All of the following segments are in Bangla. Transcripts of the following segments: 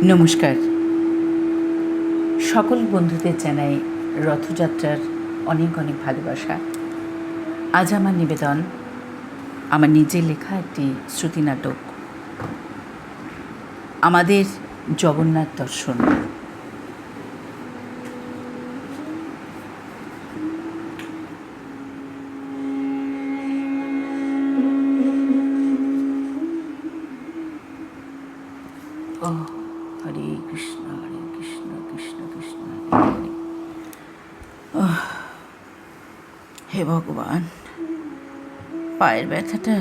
নমস্কার। সকল বন্ধুদের জানাই রথযাত্রার অনেক অনেক ভালোবাসা। আজ আমার নিবেদন আমার নিজের লেখা একটি শ্রুতি নাটক, আমাদের জগন্নাথ দর্শন। হরে কৃষ্ণ হরে কৃষ্ণ কৃষ্ণ কৃষ্ণ হরে হরে। হে ভগবান, পায়ের ব্যথাটা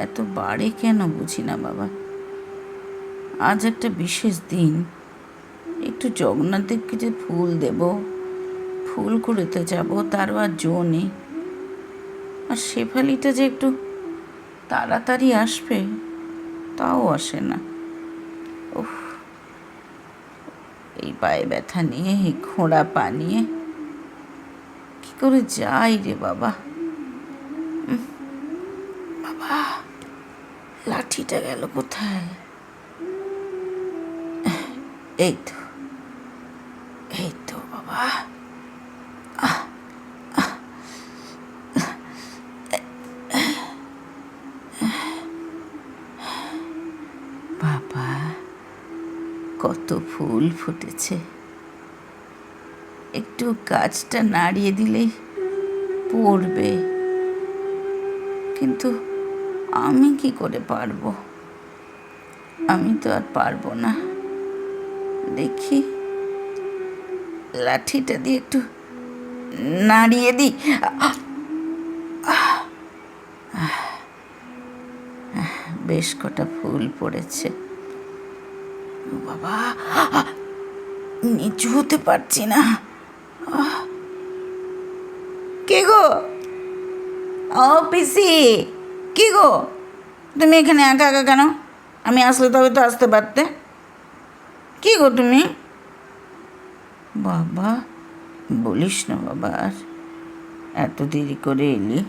এত বাড়ে কেন বুঝি না বাবা। আজ একটা বিশেষ দিন, একটু জগন্নাথদেবকে যে ফুল দেব, ফুল কুড়োতে যাব, তারও আর জো নেই। আর শেফালিটা যে একটু তাড়াতাড়ি আসবে, তাও আসে না। উফ, এই পায়ে ব্যথা নিয়ে, এই খোঁড়া পা নিয়ে কি করে যাই রে বাবা। বাবা, লাঠিটা গেল কোথায়? এই তো বাবা। বাবা, কত ফুল ফুটেছে, একটু গাছটা নাড়িয়ে দিলেই পড়বে, কিন্তু আমি কি করে পারবো? আমি তো আর পারবো না। দেখি লাঠিটা দিয়ে একটু নাড়িয়ে দিই। বেশ কটা ফুল পড়েছে। বাবা, নিচু হতে পারছি না। কে গো? ও পিসি, কি গো তুমি এখানে একা একা কেন? আমি আসলে তবে তো আসতে পারতে। কি গো তুমি? বাবা, বলিস না বাবা, আর এত দেরি করে এলি?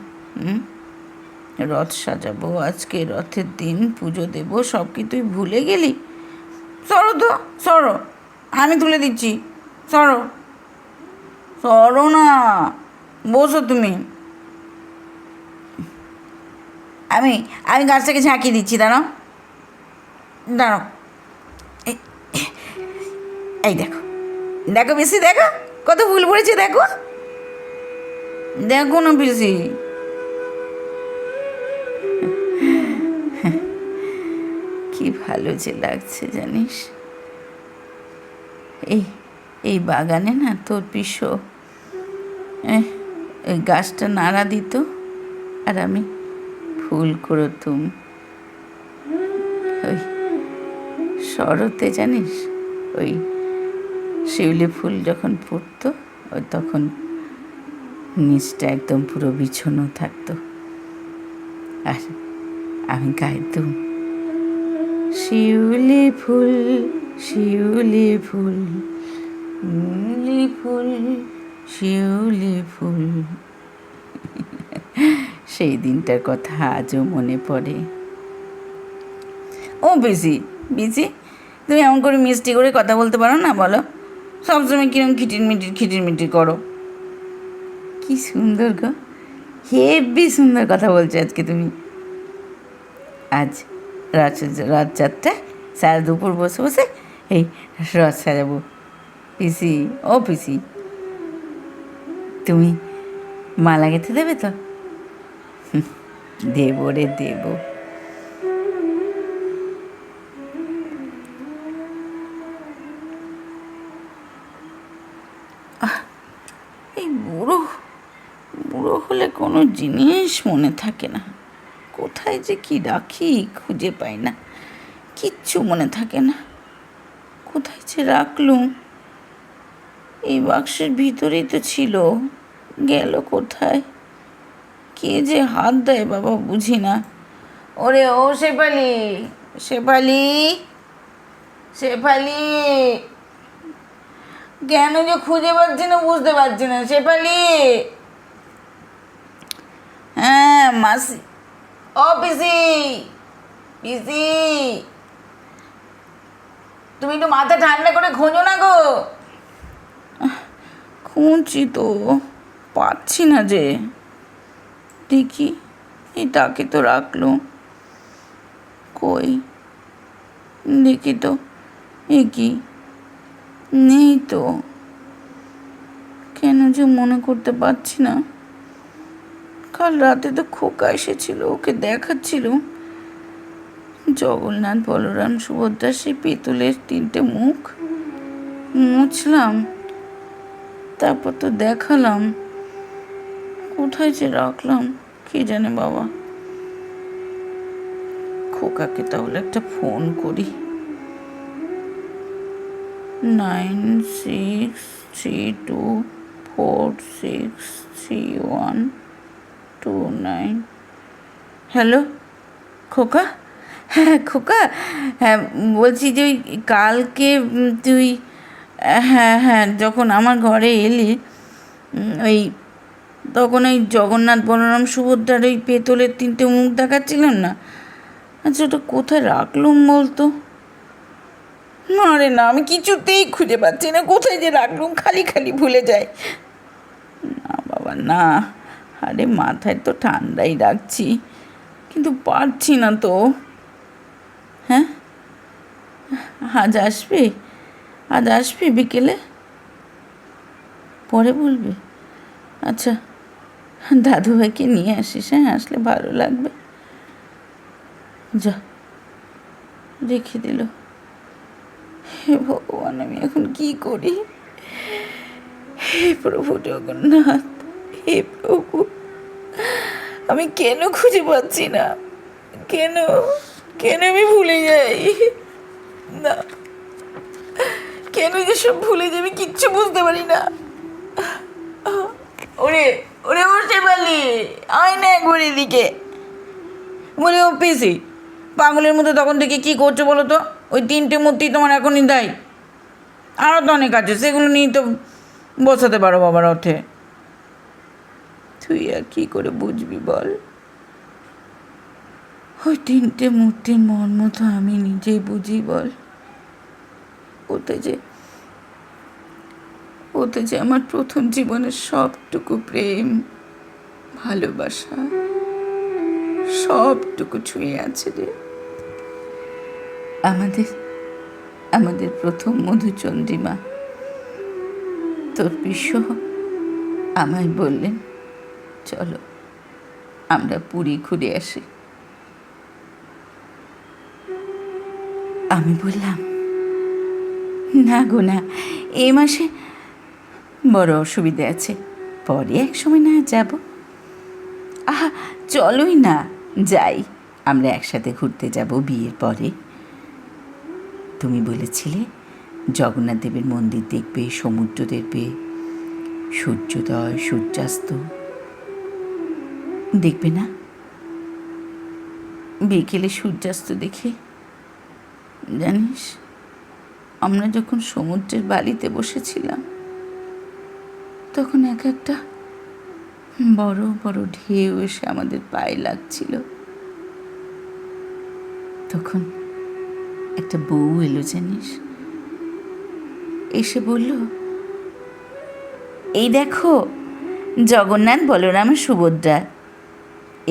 রথ সাজাবো, আজকে রথের দিন, পুজো দেবো, সব কি তুই ভুলে গেলি? সরো তো, সরো, আমি তুলে দিচ্ছি। সরো সরো না, বসো তুমি। আমি আমি গাছটাকে ঝাঁকিয়ে দিচ্ছি, দাঁড়াও দাঁড়াও। এই দেখো, দেখো বেশি, দেখো কত ফুল পড়েছে, দেখো দেখো না বেশি। কি ভালো যে লাগছে জানিস। এই এই বাগানে না তোর পিসো ওই গাছটা নাড়া দিত, আর আমি ফুল কুড়োতুম। ওই শরতে জানিস, ওই শিউলি ফুল যখন ফুটতো, ওই তখন নিচটা একদম পুরো বিছানো থাকতো, আর আমি গাইতুম, শিউলি ফুল শিউলি ফুল শিউলি ফুল শিউলি ফুল। সেই দিনটার কথা আজও মনে পড়ে। ও বেশি বেশি, তুমি এমন করে মিষ্টি করে কথা বলতে পারো না, বলো? সবসময় কিরম খিটির মিটির করো। কি সুন্দর গো, হেব্বি সুন্দর কথা বলছো আজকে তুমি। আজ রথযাত্রায় সারা দুপুর বসে বসে এই রথ সাজাবো। পিসি, ও পিসি, তুমি মালা গেঁথে দেবে তো? দেবো রে দেবো। এই বুড়ো বুড়ো হলে কোনো জিনিস মনে থাকে না। কোথায় যে কি রাখি খুঁজে পাই না, কিচ্ছু মনে থাকে না। কোথায় যে রাখলুম? এই বাক্সের ভিতরেই তো ছিল, গেল কোথায়? কে যে হাত দেয় বাবা বুঝি না। ওরে ও শেফালি, শেফালি, শেফালি, কেন যে খুঁজে পাচ্ছি না বুঝতে পারছি না। শেফালি, হ্যাঁ মাসি, ও পিসি, পিসি, তুমি একটু মাথা ঠান্ডা করে খোঁজো না গো। খুঁজছি তো, পাচ্ছি না যে। দেখি, এই তাকে তো রাখলো, কই দেখি তো, এ কি, নেই তো। কেন যে মনে করতে পারছি না। কাল রাতে তো খোকা এসেছিল, ওকে দেখাচ্ছিল জগন্নাথ বলরাম সুভদ্রা সেই পেতলের 3টে মুখ। মুছলাম, তারপর তো দেখালাম, কোথায় যে রাখলাম কে জানে বাবা। খোকাকে তাহলে একটা ফোন করি। 9632463129। হ্যালো খোকা, হ্যাঁ খোকা, হ্যাঁ বলছি যে ওই কালকে তুই, হ্যাঁ হ্যাঁ যখন আমার ঘরে এলি, ওই তখন ওই জগন্নাথ বলরাম সুভদ্রার ওই পেতলের 3টে মুখ দেখাচ্ছিলাম না। আচ্ছা ওটা কোথায় রাখলুম বলতো? আরে না, আমি কিছুতেই খুঁজে পাচ্ছি না কোথায় যে রাখলুম, খালি খালি ভুলে যাই। না বাবা না, আরে মাথায় তো ঠান্ডাই রাখছি, কিন্তু পারছি না তো। হ্যাঁ, আজ আসবে? আজ আসবে বিকেলে? পরে বলবে? আচ্ছা, দাদুভাইকে নিয়ে আসিস, হ্যাঁ আসলে ভালো লাগবে। যা, রেখে দিল। হে ভগবান, আমি এখন কি করি? হে প্রভু জগন্নাথ, হে প্রভু, আমি কেন খুঁজে পাচ্ছি না? কেন কেন আমি ভুলে যাই? না, কেন যে সব ভুলে যাই আমি কিচ্ছু বুঝতে পারি না। ওরে ওরে বসে পালি, আয় না একবার এদিকে। বলি ও পিসি, পাগলের মতো তখন থেকে কি করছো বলো তো? ওই 3টে মূর্তি তোমার এখনই দেয়, আরও তো অনেক আছে, সেগুলো নিয়ে তো বসাতে পারো বাবার রথে। তুই আর কি করে বুঝবি বল? ওই 3টে মূর্তির মর্ম তো আমি নিজেই বুঝি বল। ওতে যে আমার প্রথম জীবনের সবটুকু প্রেম, ভালোবাসা সবটুকু ছুঁয়ে আছে রে। আমাদের প্রথম মধুচন্দ্রিমা। তোর বিশ্ব আমায় বললেন, চলো আমরা পুরী ঘুরে আসি। আমি বললাম, না গো না, এ মাসে বড় অসুবিধে আছে, পরে এক সময় না যাব। আহা চলোই না, যাই, আমরা একসাথে ঘুরতে যাব বিয়ের পরে। তুমি বলেছিলে জগন্নাথ দেবের মন্দির দেখবে, সমুদ্র দেখবে, সূর্যোদয় সূর্যাস্ত দেখবে না? বিকেলে সূর্যাস্ত দেখে, জানিস আমরা যখন সমুদ্রের বালিতে বসেছিলাম, তখন এক একটা বড় বড় ঢেউ এসে আমাদের পায়ে লাগছিল। তখন একটা বউ এলো জানিস, এসে বলল, এই দেখো জগন্নাথ বলরাম সুভদ্রা,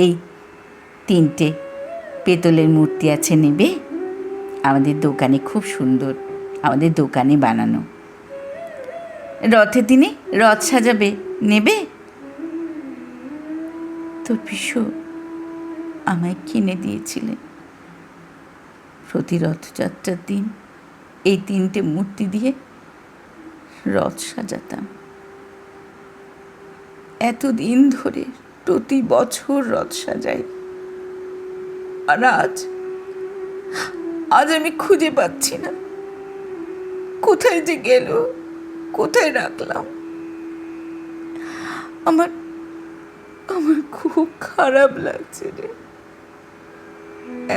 এই 3টে পেতলের মূর্তি আছে, নেবে? আমাদের দোকানে খুব সুন্দর, আমাদের দোকানে বানানো। রথে তিনি রথ সাজাবে, নেবে? তোর পিসু আমায় কিনে দিয়েছিলেন। প্রতি রথযাত্রার দিন এই 3টে মূর্তি দিয়ে রথ সাজাতাম। এতদিন ধরে প্রতি বছর রথ সাজাই। আর আজ আমি খুঁজে পাচ্ছি না, কোথায় যে গেল, কোথায় রাখলাম। আমার খুব খারাপ লাগছে রে।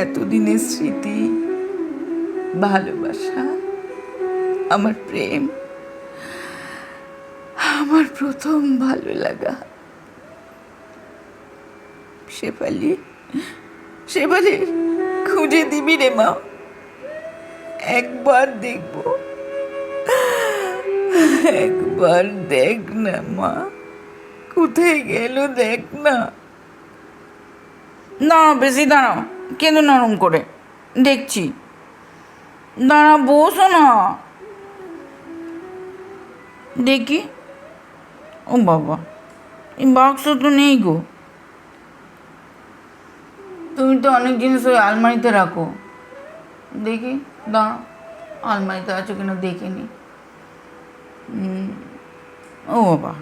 এতদিনের স্মৃতি, ভালোবাসা, আমার প্রেম, আমার প্রথম ভালো লাগা, শেফালি খুঁজে দিবি রে মা, একবার দেখবো, একবার দেখ না মা, কোথায় গেল দেখ না। দাঁড়াও বেশি, দাঁড়াও, কেঁদো নরম করে, দেখছি। দাঁড়া, বসো না, দেখি। ও বাবা, এই বাক্স তো নেই গো। তুমি তো অনেক জিনিস ওই আলমারিতে রাখো, দেখি। দাঁড়াও, আলমারিতে আছে কিনা দেখিনি। ও বাবা,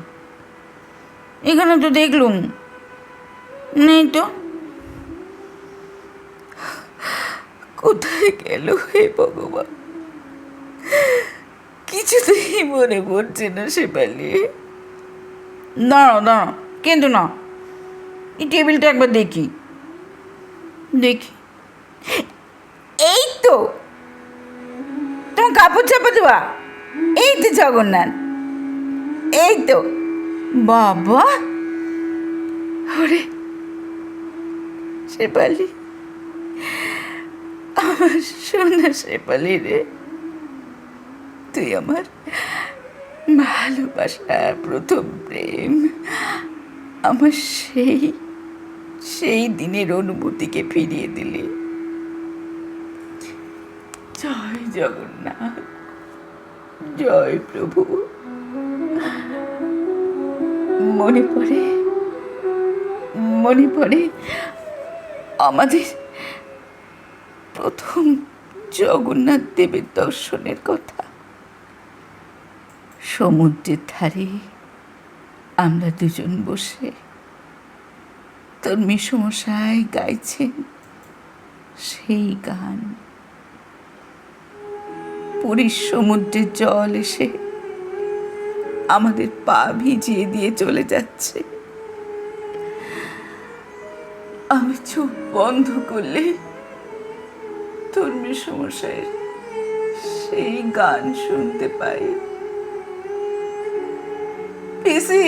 এখানে তো দেখলুম নেই তো। কোথায় গেল হে ভগবান, কিছুতেই মনে পড়ছে না শেফালি। দাঁড়াও দাঁড়াও, কিন্তু না, এই টেবিলটা একবার দেখি, দেখি। এই তো তোমার কাপড় চাপা দেওয়া, এই তো জগন্নাথ, এই তো। বাবা, ওরে শেফালি, আমার সোনা শেফালি রে, তুই আমার ভালোবাসার প্রথম প্রেম, আমার সেই সেই দিনের অনুভূতিকে ফিরিয়ে দিলি। জয় জগন্নাথ, জয় প্রভু। মনে পড়ে, মনে পড়ে আমাদের প্রথম জগন্নাথ দেবের দর্শনের কথা। সমুদ্রের ধারে আমরা দুজন বসে, তোর মেসমশাই গাইছেন সেই গান। পুরীর সমুদ্রের জল এসে আমাদের পা ভিজিয়ে দিয়ে চলে যাচ্ছে। আমি চোখ বন্ধ করলে তোর মেসমশাইয়ের সেই গান শুনতে পাই। পিসি,